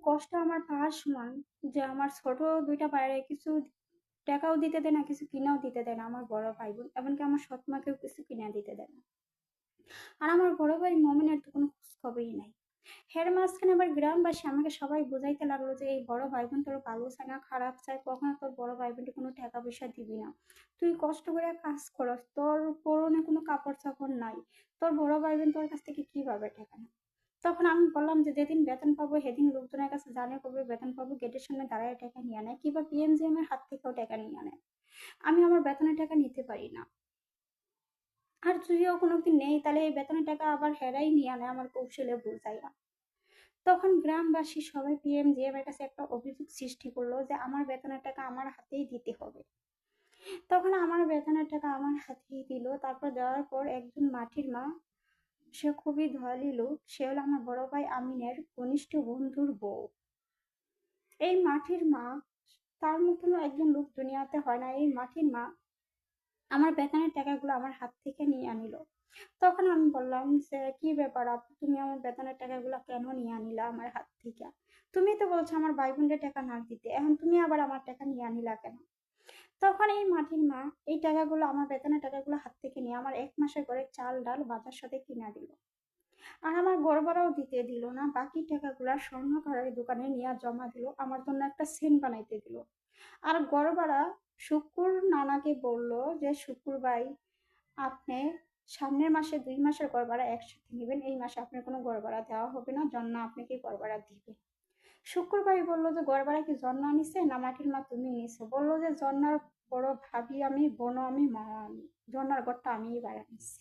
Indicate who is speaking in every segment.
Speaker 1: কষ্ট আমার পাওয়ার সমান, যে আমার ছোট দুইটা বাইরে কিছু টাকাও দিতে দেয় না, কিছু কিনাও দিতে দেয় না আমার বড় ভাই বোন, এমনকি আমার সৎ মাকেও কিছু কিনা দিতে দেয় না। আর আমার বড় ভাই মমিনের তো কোনো খোঁজ খবরই নাই। এর মাঝখানে আবার গ্রামবাসী আমাকে সবাই বুঝাইতে লাগলো যে এই বড় ভাই বোন তোর ভালো চায় না, খারাপ চায়, কখনো তোর বড় ভাই বোনকে কোনো টাকা পয়সা দিবি না, তুই কষ্ট করে কাজ করস, তোর পরনে কোনো কাপড় চাপড় নাই, তোর বড় ভাই বোন তোর কাছ থেকে কিভাবে টাকা নেয়। তখন আমি বললাম যে যেদিন বেতন পাবো সেদিন লোকজনের কাছে জানে কবে বেতন পাবো গেটের সামনে দাঁড়ায় টাকা নিয়ে নেয়, কিংবা পিএমজিএম এর হাত থেকেও টাকা নিয়ে নেয়। আমি আমার বেতনের টাকা নিতে পারি না। আর যদিও কোনোদিন নেই তাহলে এই বেতনের টাকা আবার হেরাই নিয়ে আনে আমার কৌশলে বুঝাইয়া। তখন গ্রামবাসী সবাই পিএমজিএম এর কাছে একটা অভিযোগ সৃষ্টি করলো যে আমার বেতনের টাকা আমার হাতেই দিতে হবে। তখন আমার বেতনের টাকা আমার হাতেই দিল। তারপর দেওয়ার পর একজন মাটির মা, সে খুবই ধনী লোক, সে হলো আমার বড় ভাই আমিনের ঘনিষ্ঠ বন্ধুর বউ। এই মাটির মা, তার মতন একজন লোক দুনিয়াতে হয় না। এই মাটির মা আমার বেতনের টাকাগুলো আমার হাত থেকে নিয়ে আনিল। তখন আমি বললাম যে কি ব্যাপার আপু, তুমি আমার বেতনের টাকাগুলো কেন নিয়ে আনিলা আমার হাত থেকে? তুমি তো বলছো আমার ভাই বোনদের টাকা না দিতে, এখন তুমি আবার আমার টাকা নিয়ে আনিলা কেন? তখন এই মাটির মা এই টাকাগুলো, আমার বেতনের টাকাগুলো হাত থেকে নিয়ে আমার 1 মাসের করে চাল ডাল বাজার সাথে কিনা দিল। আর আমার গড়বড়াও দিতে দিল না, বাকি টাকাগুলা স্বর্ণকারের দোকানে নিয়ে জমা দিল, আমার জন্য একটা সেন বানাইতে দিল। আর গড়বড়া শুকুর নানাকে বলল যে শুকুর ভাই, আপনি সামনের মাসে 2 মাসের গড় ভাড়া একসাথে নেবেন, এই মাসে আপনার কোনো গড় ভাড়া দেওয়া হবে না, জন্না আপনাকে গড় ভাড়া দিবে। শুকুর ভাই বললো যে গড় ভাড়া কি জন্না নিছে না মাটির মা তুমি নিছো? বললো যে জন্নার বড় ভাবি আমি, বোন আমি, মা আমি, জন্নার ঘরটা আমিই ভাড়া নিছি।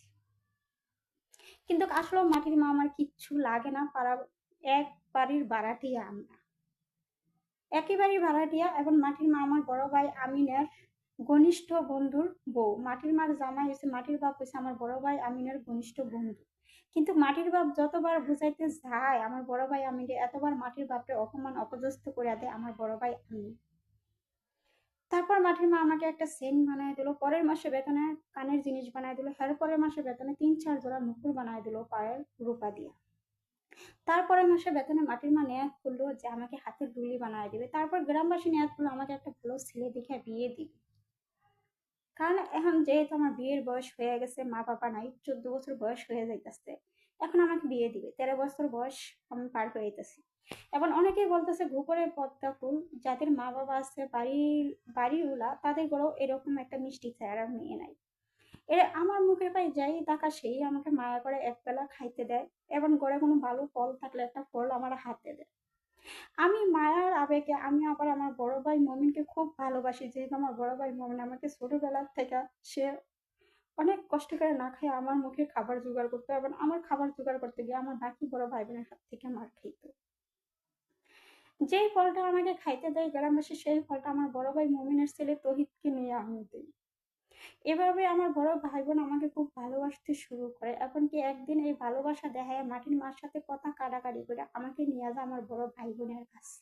Speaker 1: কিন্তু আসলে মাটির মা আমার কিচ্ছু লাগে না, পাড়া এক বাড়ির ভাড়াটিয়া আমরা, একই বাড়ির ভাড়াটিয়া। এবং মাটির মা আমার বড় ভাই আমিনের ঘনিষ্ঠ বন্ধুর বউ। মাটির মার জামাই হয়েছে, মাটির বাপ হয়েছে আমার বড় ভাই আমিনের ঘনিষ্ঠ বন্ধু। কিন্তু মাটির বাপ যতবার বুঝাইতে যায় আমার বড় ভাই আমিনে, এতবার মাটির বাপরে অপমান অপদস্থ করে দেয় আমার বড় ভাই আমিন। তারপর মাটির মা আমাকে একটা সেন বানায় দিল, পরের মাসে বেতনে কানের জিনিস বানায় দিল, এর পরের মাসে বেতনে 3-4 জোড়া নুপুর বানায় দিল পায়ের রূপা দিয়া। তারপরের মাসে বেতনে মাটির মা নেয়াত করলো যে আমাকে হাতের দুলি বানায় দিবে। তারপর গ্রামবাসী নেয়াত করলো আমাকে একটা ভালো ছেলে দেখে বিয়ে দিবে। কারণ এখন যেহেতু আমার বিয়ের বয়স হয়ে গেছে, মা বাবা নাই, 14 বছর বয়স হয়ে যাইতেছে, এখন আমাকে বিয়ে দিবে, 13 বছর বয়স আমি পার হয়ে যেতেছি। এখন অনেকেই বলতেছে ঘুপড়ে পদ্মা ফুল, যাদের মা বাবা আছে বাড়িওয়ালা, তাদের ঘরেও এরকম একটা মিষ্টি চেহারা মেয়ে নাই। এরা আমার মুখের পাই যাই টাকা সেই আমাকে মায়া করে একবেলা খাইতে দেয়, এবং ঘরে কোনো ভালো ফল থাকলে একটা ফল আমার হাতে দেয়। আমি মায়ার আবেগে আমি আবার আমার বড় ভাই মমিনকে খুব ভালোবাসি, যেহেতু আমার বড় ভাই মমিন আমাকে ছোটবেলার থেকে সে অনেক কষ্ট করে না খায় আমার মুখে খাবার জোগাড় করতো, এবং আমার খাবার জোগাড় করতে গিয়ে আমার বাকি বড় ভাই বোনের হাত থেকে মার খাইত। যেই ফলটা আমাকে খাইতে দেয় গ্রামবাসী, সেই ফলটা আমার বড় ভাই মমিনের ছেলে তহিদকে নিয়ে আমি দিই। এভাবে আমার বড় ভাই বোন আমাকে খুব ভালোবাসতে শুরু করে। এমনকি একদিন এই ভালোবাসা দেখায় মাটির মার সাথে কথা কাটাকাটি করে আমাকে নিয়ে যায় আমার বড় ভাই বোনের কাছে।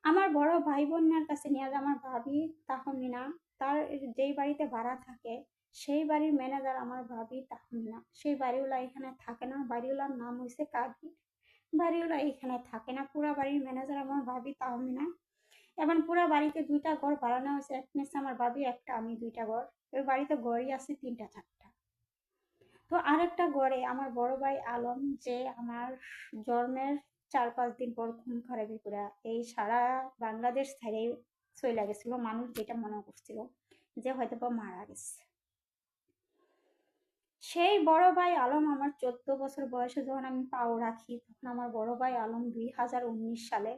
Speaker 1: আমার বড় ভাই বোনের কাছে নিয়ে যায় আমার ভাবি তাহমিনা। তার যেই বাড়িতে ভাড়া থাকে সেই বাড়ির ম্যানেজার আমার ভাবি তাহমিনা। সেই বাড়িওয়ালা এখানে থাকে না, বাড়িওয়ালার নাম হয়েছে কাদির। বাড়িওয়ালা এখানে থাকে না, পুরা বাড়ির ম্যানেজার আমার ভাবি তাহমিনা। এবং পুরা বাড়িতে 2টা ঘর বানানো হয়েছে, একটা নিচে আমার ভাবি, একটা আমি, 2টা ঘর। ওই বাড়িতে ঘরই আছে 3-4টা। তো আরেকটা ঘরে আমার বড় ভাই আলম, যে আমার জন্মের 4-5 দিন পর খুন খারাপি করে এই সারা বাংলাদেশ ছেড়ে চলে গেছিল, মানুষ যেটা মনে করছিল যে হয়তো বা মারা গেছে। সেই বড় ভাই আলম আমার 14 বছর বয়সে যখন আমি পাও রাখি, তখন আমার বড় ভাই আলম 2019 সালে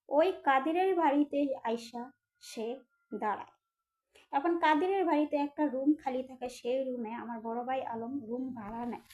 Speaker 1: ওই কাদিরের বাড়িতেই আইসা সে দাঁড়ায়। এখন কাদিরের বাড়িতে একটা রুম খালি থাকে, সেই রুমে আমার বড় ভাই আলম রুম ভাড়া নেয়।